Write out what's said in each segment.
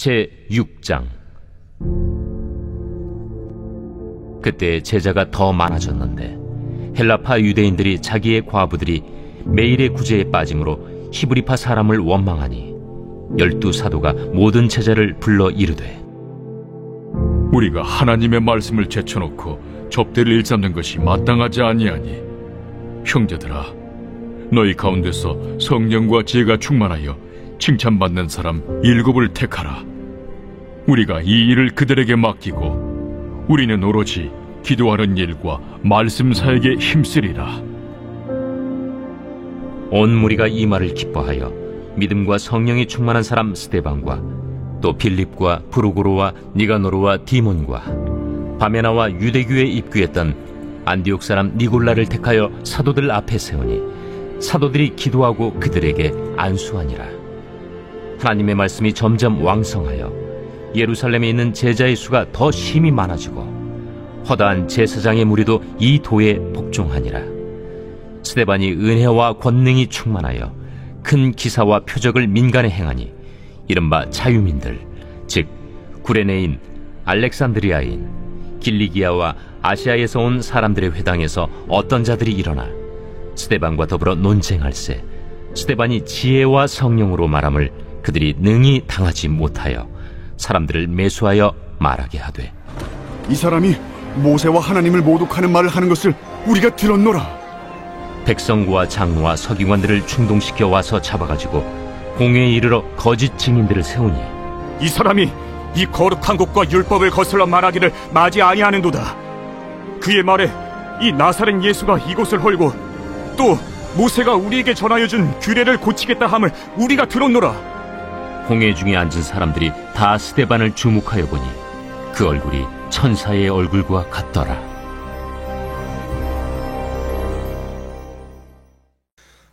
제6장. 그때 제자가 더 많아졌는데 헬라파 유대인들이 자기의 과부들이 매일의 구제에 빠짐으로 히브리파 사람을 원망하니 12사도가 모든 제자를 불러 이르되, 우리가 하나님의 말씀을 제쳐놓고 접대를 일삼는 것이 마땅하지 아니하니, 형제들아, 너희 가운데서 성령과 지혜가 충만하여 칭찬받는 사람 7을 택하라. 우리가 이 일을 그들에게 맡기고 우리는 오로지 기도하는 일과 말씀 사역에 힘쓰리라. 온 무리가 이 말을 기뻐하여 믿음과 성령이 충만한 사람 스데반과 또 빌립과 프루고로와 니가노르와 디몬과 바메나와 유대교에 입교했던 안디옥 사람 니골라를 택하여 사도들 앞에 세우니 사도들이 기도하고 그들에게 안수하니라. 하나님의 말씀이 점점 왕성하여 예루살렘에 있는 제자의 수가 더 심히 많아지고 허다한 제사장의 무리도 이 도에 복종하니라. 스데반이 은혜와 권능이 충만하여 큰 기사와 표적을 민간에 행하니 이른바 자유민들, 즉 구레네인, 알렉산드리아인, 길리기아와 아시아에서 온 사람들의 회당에서 어떤 자들이 일어나 스데반과 더불어 논쟁할세 스데반이 지혜와 성령으로 말함을 그들이 능히 당하지 못하여 사람들을 매수하여 말하게 하되, 이 사람이 모세와 하나님을 모독하는 말을 하는 것을 우리가 들었노라. 백성과 장로와 서기관들을 충동시켜 와서 잡아가지고 공회에 이르러 거짓 증인들을 세우니, 이 사람이 이 거룩한 곳과 율법을 거슬러 말하기를 마지 아니하는도다. 그의 말에 이 나사렛 예수가 이곳을 헐고 또 모세가 우리에게 전하여 준 규례를 고치겠다 함을 우리가 들었노라. 공회 중에 앉은 사람들이 다 스데반을 주목하여 보니 그 얼굴이 천사의 얼굴과 같더라.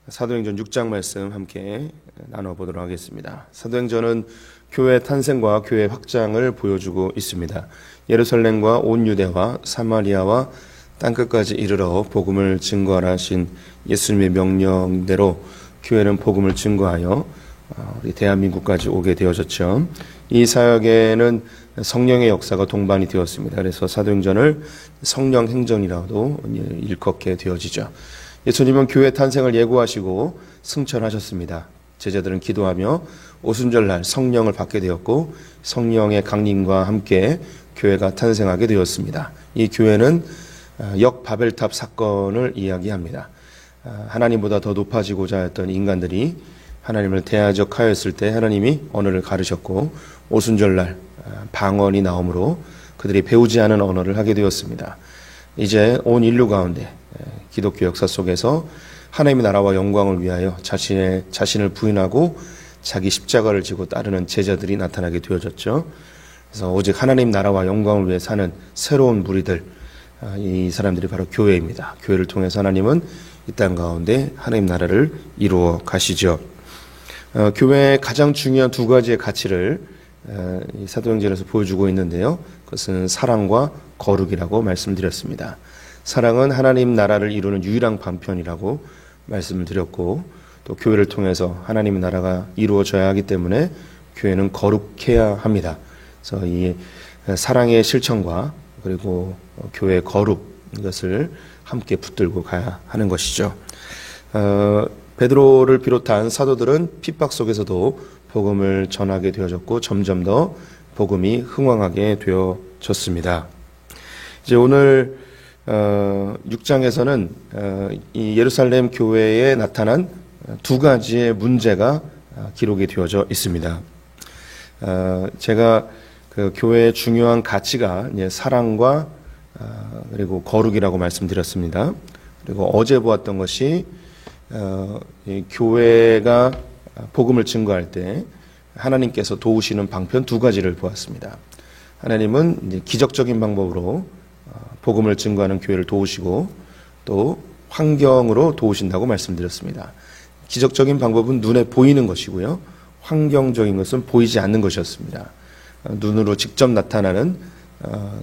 사도행전 6장 말씀 함께 나눠보도록 하겠습니다. 사도행전은 교회 탄생과 교회 확장을 보여주고 있습니다. 예루살렘과 온 유대와 사마리아와 땅끝까지 이르러 복음을 증거하라 하신 예수님의 명령대로 교회는 복음을 증거하여 우리 대한민국까지 오게 되어졌죠. 이 사역에는 성령의 역사가 동반이 되었습니다. 그래서 사도행전을 성령 행전이라고도 일컫게 되어지죠. 예수님은 교회 탄생을 예고하시고 승천하셨습니다. 제자들은 기도하며 오순절날 성령을 받게 되었고 성령의 강림과 함께 교회가 탄생하게 되었습니다. 이 교회는 역바벨탑 사건을 이야기합니다. 하나님보다 더 높아지고자 했던 인간들이 하나님을 대적하였을 때 하나님이 언어를 가르셨고 오순절날 방언이 나오므로 그들이 배우지 않은 언어를 하게 되었습니다. 이제 온 인류 가운데 기독교 역사 속에서 하나님의 나라와 영광을 위하여 자신을 부인하고 자기 십자가를 지고 따르는 제자들이 나타나게 되어졌죠. 그래서 오직 하나님 나라와 영광을 위해 사는 새로운 무리들, 이 사람들이 바로 교회입니다. 교회를 통해서 하나님은 이 땅 가운데 하나님 나라를 이루어 가시죠. 교회의 가장 중요한 두 가지의 가치를 이 사도행전에서 보여주고 있는데요. 그것은 사랑과 거룩이라고 말씀드렸습니다. 사랑은 하나님 나라를 이루는 유일한 방편이라고 말씀을 드렸고, 또 교회를 통해서 하나님의 나라가 이루어져야 하기 때문에 교회는 거룩해야 합니다. 그래서 이 사랑의 실천과 그리고 교회의 거룩, 이것을 함께 붙들고 가야 하는 것이죠. 베드로를 비롯한 사도들은 핍박 속에서도 복음을 전하게 되어졌고 점점 더 복음이 흥왕하게 되어졌습니다. 이제 오늘 6장에서는 이 예루살렘 교회에 나타난 두 가지의 문제가 기록이 되어져 있습니다. 제가 그 교회의 중요한 가치가 사랑과 그리고 거룩이라고 말씀드렸습니다. 그리고 어제 보았던 것이 이 교회가 복음을 증거할 때 하나님께서 도우시는 방편 두 가지를 보았습니다. 하나님은 이제 기적적인 방법으로 복음을 증거하는 교회를 도우시고 또 환경으로 도우신다고 말씀드렸습니다. 기적적인 방법은 눈에 보이는 것이고요. 환경적인 것은 보이지 않는 것이었습니다. 눈으로 직접 나타나는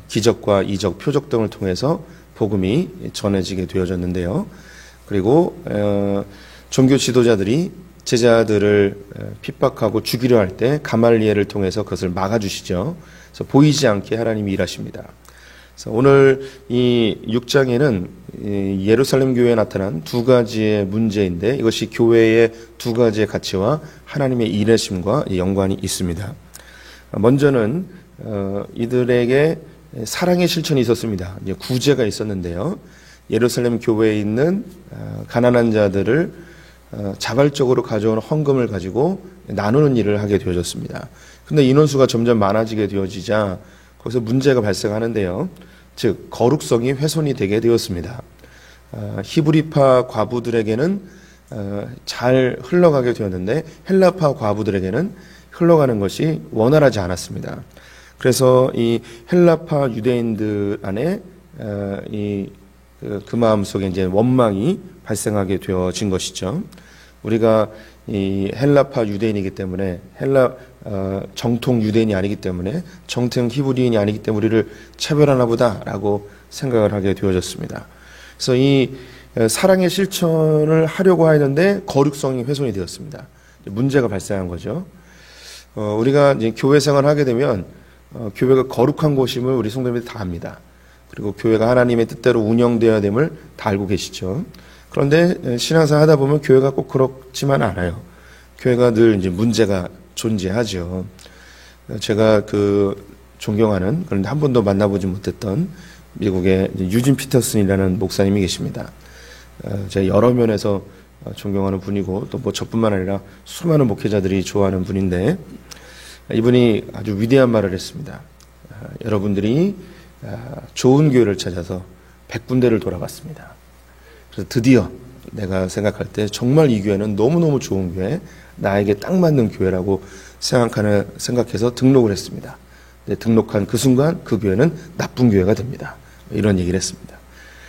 기적과 이적, 표적 등을 통해서 복음이 전해지게 되어졌는데요. 그리고 종교 지도자들이 제자들을 핍박하고 죽이려 할 때 가말리엘을 통해서 그것을 막아주시죠. 그래서 보이지 않게 하나님이 일하십니다. 그래서 오늘 이 6장에는 예루살렘 교회에 나타난 두 가지의 문제인데 이것이 교회의 두 가지의 가치와 하나님의 일하심과 연관이 있습니다. 먼저는 이들에게 사랑의 실천이 있었습니다. 이제 구제가 있었는데요. 예루살렘 교회에 있는 가난한 자들을 자발적으로 가져온 헌금을 가지고 나누는 일을 하게 되어졌습니다. 그런데 인원수가 점점 많아지게 되어지자 거기서 문제가 발생하는데요. 즉 거룩성이 훼손이 되게 되었습니다. 히브리파 과부들에게는 잘 흘러가게 되었는데 헬라파 과부들에게는 흘러가는 것이 원활하지 않았습니다. 그래서 이 헬라파 유대인들 안에 그 마음 속에 이제 원망이 발생하게 되어진 것이죠. 우리가 이 헬라파 유대인이기 때문에 정통 유대인이 아니기 때문에 정통 히브리인이 아니기 때문에 우리를 차별하나 보다라고 생각을 하게 되어졌습니다. 그래서 이 사랑의 실천을 하려고 하였는데 거룩성이 훼손이 되었습니다. 문제가 발생한 거죠. 우리가 이제 교회 생활을 하게 되면 교회가 거룩한 곳임을 우리 성도님들이 다 압니다. 그리고 교회가 하나님의 뜻대로 운영되어야 됨을 다 알고 계시죠. 그런데 신앙생활 하다 보면 교회가 꼭 그렇지만 않아요. 교회가 늘 이제 문제가 존재하죠. 제가 존경하는 그런데 한 번도 만나보지 못했던 미국의 유진 피터슨이라는 목사님이 계십니다. 제가 여러 면에서 존경하는 분이고 또 뭐 저뿐만 아니라 수많은 목회자들이 좋아하는 분인데 이분이 아주 위대한 말을 했습니다. 여러분들이 좋은 교회를 찾아서 100군데를 돌아봤습니다. 그래서 드디어 내가 생각할 때 정말 이 교회는 너무너무 좋은 교회, 나에게 딱 맞는 교회라고 생각해서 등록을 했습니다. 등록한 그 순간 그 교회는 나쁜 교회가 됩니다. 이런 얘기를 했습니다.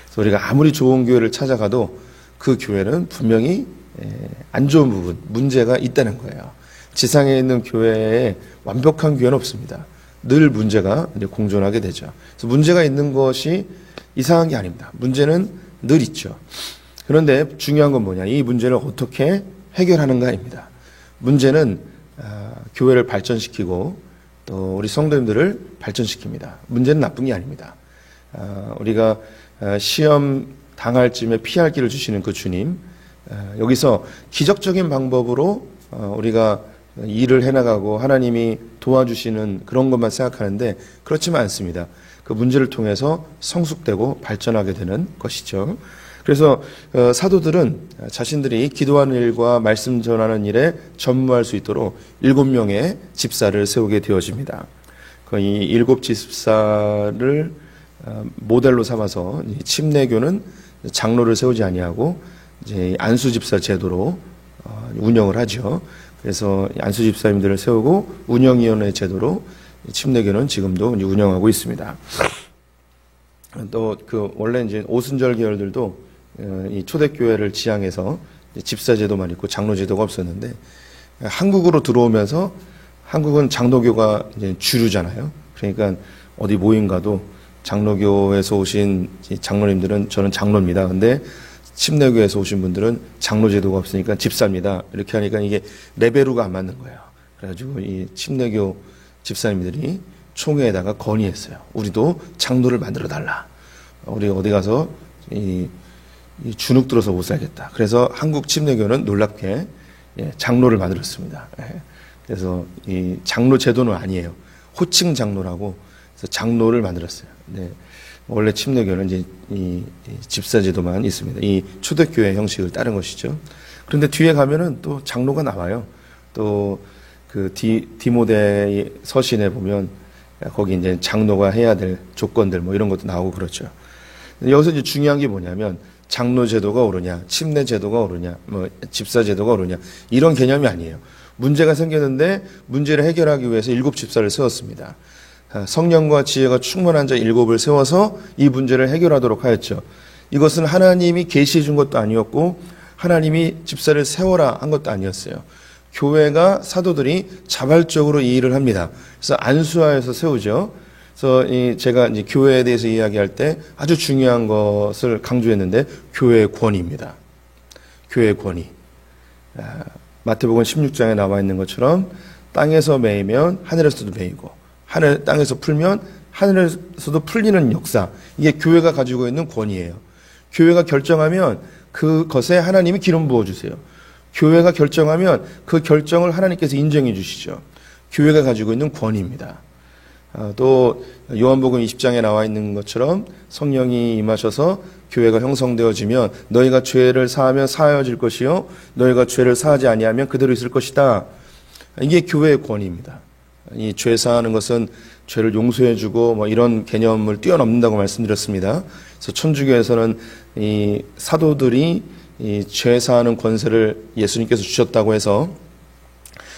그래서 우리가 아무리 좋은 교회를 찾아가도 그 교회는 분명히 안 좋은 부분, 문제가 있다는 거예요. 지상에 있는 교회에 완벽한 교회는 없습니다. 늘 문제가 이제 공존하게 되죠. 그래서 문제가 있는 것이 이상한 게 아닙니다. 문제는 늘 있죠. 그런데 중요한 건 뭐냐? 이 문제를 어떻게 해결하는가입니다. 문제는 교회를 발전시키고 또 우리 성도님들을 발전시킵니다. 문제는 나쁜 게 아닙니다. 우리가 시험 당할 쯤에 피할 길을 주시는 그 주님, 여기서 기적적인 방법으로 우리가 일을 해나가고 하나님이 도와주시는 그런 것만 생각하는데 그렇지만 않습니다. 그 문제를 통해서 성숙되고 발전하게 되는 것이죠. 그래서 사도들은 자신들이 기도하는 일과 말씀 전하는 일에 전무할 수 있도록 7명의 집사를 세우게 되어집니다. 이 7 집사를 모델로 삼아서 침례교는 장로를 세우지 아니하고 이제 안수 집사 제도로 운영을 하죠. 그래서 안수 집사님들을 세우고 운영위원회 제도로 침례교는 지금도 운영하고 있습니다. 또 원래 이제 오순절 계열들도 이 초대교회를 지향해서 집사 제도만 있고 장로 제도가 없었는데 한국으로 들어오면서 한국은 장로교가 이제 주류잖아요. 그러니까 어디 모임 가도 장로교에서 오신 장로님들은 저는 장로입니다. 근데 침례교에서 오신 분들은 장로 제도가 없으니까 집사입니다. 이렇게 하니까 이게 레벨루가 안 맞는 거예요. 그래가지고 이 침례교 집사님들이 총회에다가 건의했어요. 우리도 장로를 만들어 달라. 우리 어디 가서 이 주눅 들어서 못 살겠다. 그래서 한국 침례교는 놀랍게 장로를 만들었습니다. 그래서 이 장로 제도는 아니에요. 호칭 장로라고 그래서 장로를 만들었어요. 네. 원래 침례교는 이제 이 집사 제도만 있습니다. 이 초대교회 형식을 따른 것이죠. 그런데 뒤에 가면은 또 장로가 나와요. 또 디모데 서신에 보면 거기 이제 장로가 해야 될 조건들 뭐 이런 것도 나오고 그렇죠. 여기서 이제 중요한 게 뭐냐면 장로 제도가 옳으냐, 침례 제도가 옳으냐, 뭐 집사 제도가 옳으냐 이런 개념이 아니에요. 문제가 생겼는데 문제를 해결하기 위해서 7 집사를 세웠습니다. 성령과 지혜가 충만한 자 7을 세워서 이 문제를 해결하도록 하였죠. 이것은 하나님이 계시해 준 것도 아니었고 하나님이 집사를 세워라 한 것도 아니었어요. 교회가 사도들이 자발적으로 이 일을 합니다. 그래서 안수하여서 세우죠. 그래서 제가 이제 교회에 대해서 이야기할 때 아주 중요한 것을 강조했는데 교회의 권위입니다. 교회의 권위. 마태복음 16장에 나와 있는 것처럼 땅에서 매이면 하늘에서도 매이고 땅에서 풀면 하늘에서도 풀리는 역사, 이게 교회가 가지고 있는 권위예요. 교회가 결정하면 그것에 하나님이 기름 부어주세요. 교회가 결정하면 그 결정을 하나님께서 인정해 주시죠. 교회가 가지고 있는 권위입니다. 또 요한복음 20장에 나와 있는 것처럼 성령이 임하셔서 교회가 형성되어지면 너희가 죄를 사하면 사하여질 것이요 너희가 죄를 사하지 아니하면 그대로 있을 것이다. 이게 교회의 권위입니다. 이 죄 사하는 것은 죄를 용서해주고 이런 개념을 뛰어넘는다고 말씀드렸습니다. 그래서 천주교에서는 이 사도들이 이 죄 사하는 권세를 예수님께서 주셨다고 해서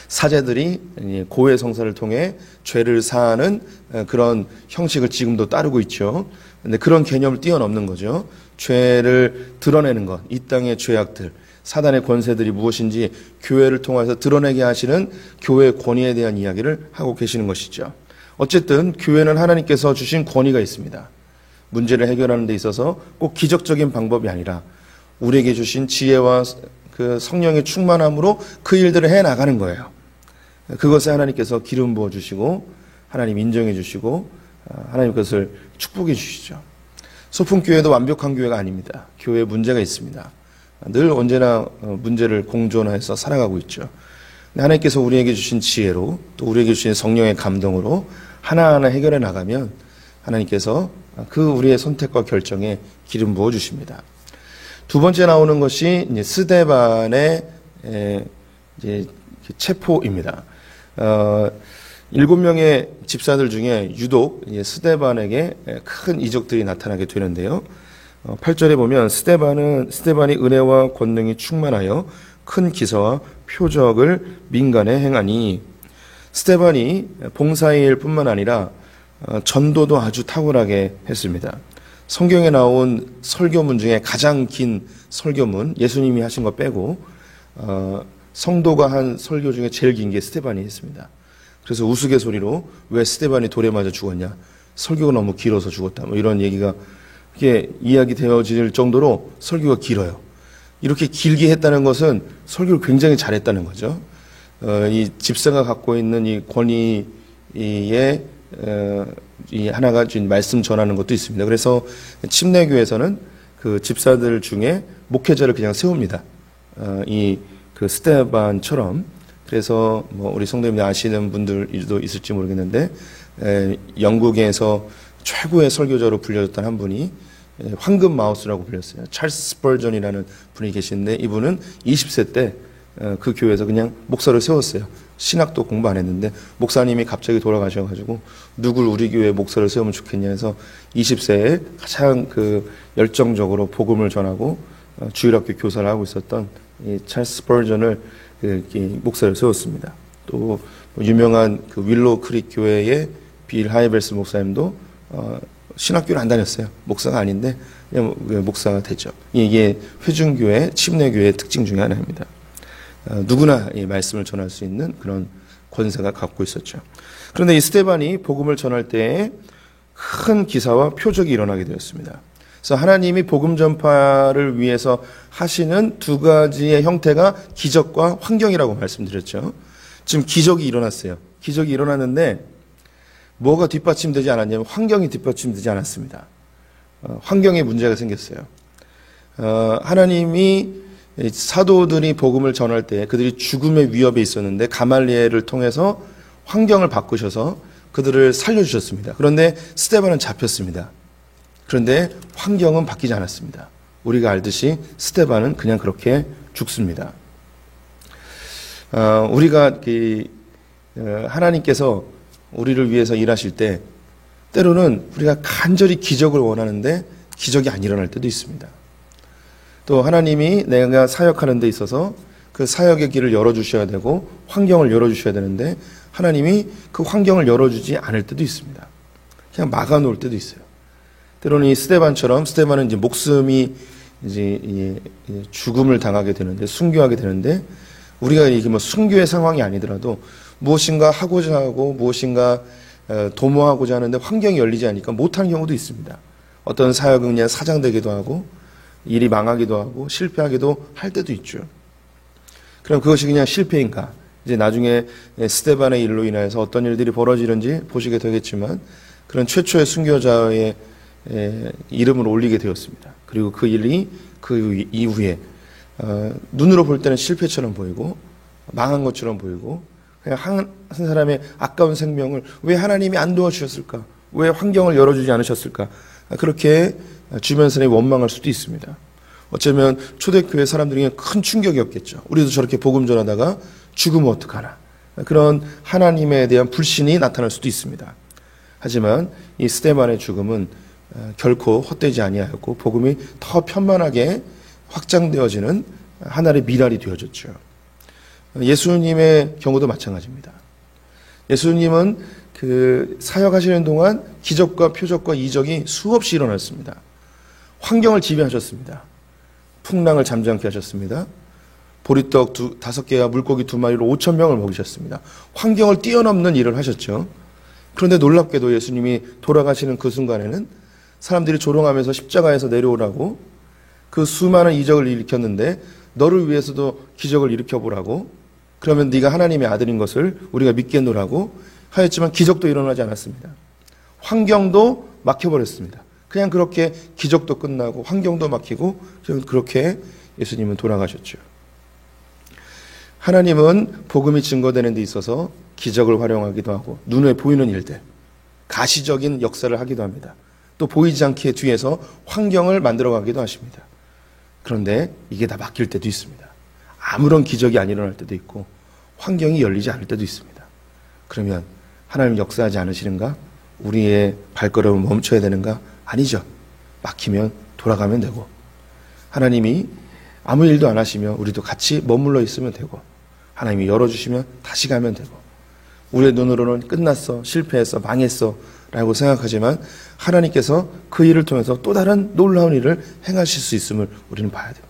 사제들이 고해 성사를 통해 죄를 사하는 그런 형식을 지금도 따르고 있죠. 근데 그런 개념을 뛰어넘는 거죠. 죄를 드러내는 것, 이 땅의 죄악들, 사단의 권세들이 무엇인지 교회를 통해서 드러내게 하시는 교회의 권위에 대한 이야기를 하고 계시는 것이죠. 어쨌든 교회는 하나님께서 주신 권위가 있습니다. 문제를 해결하는 데 있어서 꼭 기적적인 방법이 아니라 우리에게 주신 지혜와 그 성령의 충만함으로 그 일들을 해나가는 거예요. 그것에 하나님께서 기름 부어주시고 하나님 인정해 주시고 하나님 그것을 축복해 주시죠. 소풍교회도 완벽한 교회가 아닙니다. 교회에 문제가 있습니다. 늘 언제나 문제를 공존해서 살아가고 있죠. 하나님께서 우리에게 주신 지혜로 또 우리에게 주신 성령의 감동으로 하나하나 해결해 나가면 하나님께서 그 우리의 선택과 결정에 기름 부어 주십니다. 두 번째 나오는 것이 이제 스데반의 이제 체포입니다. 7명의 집사들 중에 유독 스데반에게 큰 이적들이 나타나게 되는데요. 8절에 보면 스데반이 은혜와 권능이 충만하여 큰 기사와 표적을 민간에 행하니, 스데반이 봉사의 일뿐만 아니라 전도도 아주 탁월하게 했습니다. 성경에 나온 설교문 중에 가장 긴 설교문, 예수님이 하신 거 빼고 성도가 한 설교 중에 제일 긴 게 스데반이 했습니다. 그래서 우스갯소리로 왜 스데반이 돌에 맞아 죽었냐, 설교가 너무 길어서 죽었다, 이런 얘기가 이게 이야기되어질 정도로 설교가 길어요. 이렇게 길게 했다는 것은 설교를 굉장히 잘했다는 거죠. 이 집사가 갖고 있는 이 권위의 이 하나가 말씀 전하는 것도 있습니다. 그래서 침례교에서는 그 집사들 중에 목회자를 그냥 세웁니다. 이 그 스데반처럼. 그래서 우리 성도님들 아시는 분들도 있을지 모르겠는데 영국에서 최고의 설교자로 불려졌던 한 분이 황금 마우스라고 불렸어요. 찰스 스펄전이라는 분이 계시는데 이분은 20세 때 그 교회에서 그냥 목사를 세웠어요. 신학도 공부 안 했는데 목사님이 갑자기 돌아가셔가지고 누굴 우리 교회에 목사를 세우면 좋겠냐 해서 20세에 가장 그 열정적으로 복음을 전하고 주일학교 교사를 하고 있었던 이 찰스 스펄전을 목사를 세웠습니다. 또 유명한 그 윌로우 크릭 교회의 빌 하이벨스 목사님도 신학교를 안 다녔어요. 목사가 아닌데 그냥 목사가 됐죠. 이게 회중교회, 침례교회의 특징 중에 하나입니다. 누구나 이 말씀을 전할 수 있는 그런 권세가 갖고 있었죠. 그런데 이 스데반이 복음을 전할 때에 큰 기사와 표적이 일어나게 되었습니다. 그래서 하나님이 복음 전파를 위해서 하시는 두 가지의 형태가 기적과 환경이라고 말씀드렸죠. 지금 기적이 일어났어요. 기적이 일어났는데 뭐가 뒷받침되지 않았냐면 환경이 뒷받침되지 않았습니다. 환경에 문제가 생겼어요. 하나님이 사도들이 복음을 전할 때 그들이 죽음의 위협에 있었는데 가말리엘을 통해서 환경을 바꾸셔서 그들을 살려주셨습니다. 그런데 스데반은 잡혔습니다. 그런데 환경은 바뀌지 않았습니다. 우리가 알듯이 스데반은 그냥 그렇게 죽습니다. 우리가 하나님께서 우리를 위해서 일하실 때 때로는 우리가 간절히 기적을 원하는데 기적이 안 일어날 때도 있습니다. 또 하나님이 내가 사역하는 데 있어서 그 사역의 길을 열어주셔야 되고 환경을 열어주셔야 되는데 하나님이 그 환경을 열어주지 않을 때도 있습니다. 그냥 막아놓을 때도 있어요. 때로는 이 스데반처럼 스데반은 이제 목숨이 이제 죽음을 당하게 되는데 순교하게 되는데 우리가 이게 순교의 상황이 아니더라도 무엇인가 하고자 하고 무엇인가 도모하고자 하는데 환경이 열리지 않으니까 못하는 경우도 있습니다. 어떤 사역은 그냥 사장되기도 하고 일이 망하기도 하고 실패하기도 할 때도 있죠. 그럼 그것이 그냥 실패인가? 이제 나중에 스데반의 일로 인해서 어떤 일들이 벌어지는지 보시게 되겠지만 그런 최초의 순교자의 이름을 올리게 되었습니다. 그리고 그 일이 그 이후에 눈으로 볼 때는 실패처럼 보이고 망한 것처럼 보이고 그냥 한 사람의 아까운 생명을 왜 하나님이 안 도와주셨을까? 왜 환경을 열어주지 않으셨을까? 그렇게 주변 사람이 원망할 수도 있습니다. 어쩌면 초대교회 사람들에게 큰 충격이었겠죠. 우리도 저렇게 복음 전하다가 죽으면 어떡하나. 그런 하나님에 대한 불신이 나타날 수도 있습니다. 하지만 이 스데반의 죽음은 결코 헛되지 아니하였고 복음이 더 편만하게 확장되어지는 하나의 미랄이 되어졌죠. 예수님의 경우도 마찬가지입니다. 예수님은 그 사역하시는 동안 기적과 표적과 이적이 수없이 일어났습니다. 환경을 지배하셨습니다. 풍랑을 잠잠케 하셨습니다. 보리떡 5개와 물고기 2마리로 5,000명을 먹이셨습니다. 환경을 뛰어넘는 일을 하셨죠. 그런데 놀랍게도 예수님이 돌아가시는 그 순간에는 사람들이 조롱하면서 십자가에서 내려오라고 그 수많은 이적을 일으켰는데 너를 위해서도 기적을 일으켜보라고 그러면 네가 하나님의 아들인 것을 우리가 믿겠노라고 하였지만 기적도 일어나지 않았습니다. 환경도 막혀버렸습니다. 그냥 그렇게 기적도 끝나고 환경도 막히고 그렇게 예수님은 돌아가셨죠. 하나님은 복음이 증거되는 데 있어서 기적을 활용하기도 하고 눈에 보이는 일들, 가시적인 역사를 하기도 합니다. 또 보이지 않게 뒤에서 환경을 만들어가기도 하십니다. 그런데 이게 다 막힐 때도 있습니다. 아무런 기적이 안 일어날 때도 있고 환경이 열리지 않을 때도 있습니다. 그러면 하나님 역사하지 않으시는가? 우리의 발걸음을 멈춰야 되는가? 아니죠. 막히면 돌아가면 되고 하나님이 아무 일도 안 하시면 우리도 같이 머물러 있으면 되고 하나님이 열어주시면 다시 가면 되고 우리의 눈으로는 끝났어, 실패했어, 망했어 라고 생각하지만 하나님께서 그 일을 통해서 또 다른 놀라운 일을 행하실 수 있음을 우리는 봐야 됩니다.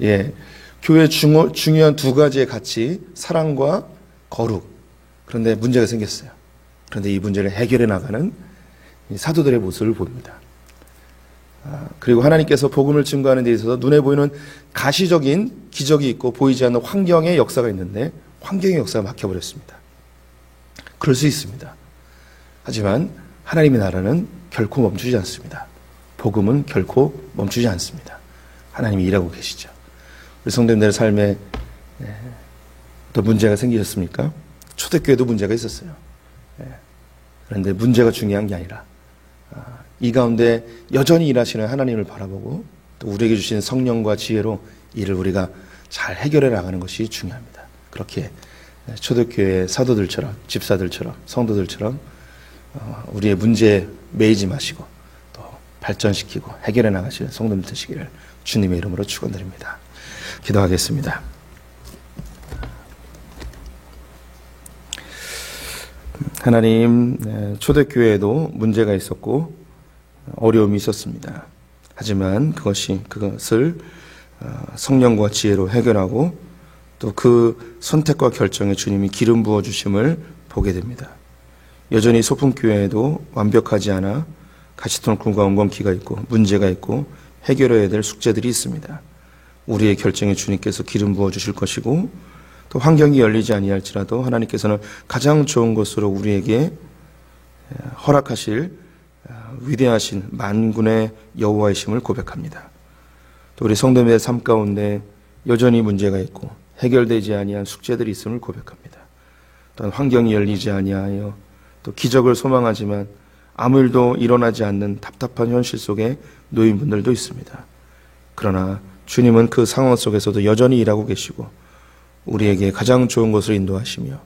예, 교회의 중요한 두 가지의 가치, 사랑과 거룩. 그런데 문제가 생겼어요. 그런데 이 문제를 해결해 나가는 사도들의 모습을 봅니다. 그리고 하나님께서 복음을 증거하는 데 있어서 눈에 보이는 가시적인 기적이 있고 보이지 않는 환경의 역사가 있는데 환경의 역사가 막혀버렸습니다. 그럴 수 있습니다. 하지만 하나님의 나라는 결코 멈추지 않습니다. 복음은 결코 멈추지 않습니다. 하나님이 일하고 계시죠. 우리 성도님들의 삶에 또 문제가 생기셨습니까? 초대교회도 문제가 있었어요. 그런데 문제가 중요한 게 아니라 이 가운데 여전히 일하시는 하나님을 바라보고 또 우리에게 주신 성령과 지혜로 이를 우리가 잘 해결해 나가는 것이 중요합니다. 그렇게 초대교회의 사도들처럼 집사들처럼 성도들처럼 우리의 문제에 매이지 마시고 또 발전시키고 해결해 나가시는 성도들 되시기를 주님의 이름으로 축원드립니다. 기도하겠습니다. 하나님, 초대교회에도 문제가 있었고 어려움이 있었습니다. 하지만 그것을 성령과 지혜로 해결하고 또 그 선택과 결정에 주님이 기름 부어 주심을 보게 됩니다. 여전히 소품교회에도 완벽하지 않아 가시통과 엉겅퀴가 있고 문제가 있고 해결해야 될 숙제들이 있습니다. 우리의 결정에 주님께서 기름 부어 주실 것이고 또 환경이 열리지 아니할지라도 하나님께서는 가장 좋은 것으로 우리에게 허락하실 위대하신 만군의 여호와이심을 고백합니다. 또 우리 성도님의 삶 가운데 여전히 문제가 있고 해결되지 아니한 숙제들이 있음을 고백합니다. 또한 환경이 열리지 아니하여 또 기적을 소망하지만 아무 일도 일어나지 않는 답답한 현실 속에 놓인 분들도 있습니다. 그러나 주님은 그 상황 속에서도 여전히 일하고 계시고 우리에게 가장 좋은 것을 인도하시며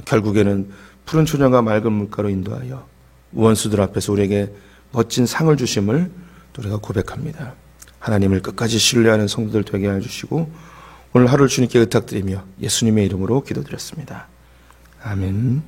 결국에는 푸른 초장과 맑은 물가로 인도하여 원수들 앞에서 우리에게 멋진 상을 주심을 우리가 고백합니다. 하나님을 끝까지 신뢰하는 성도들 되게 해주시고 오늘 하루를 주님께 의탁드리며 예수님의 이름으로 기도드렸습니다. 아멘.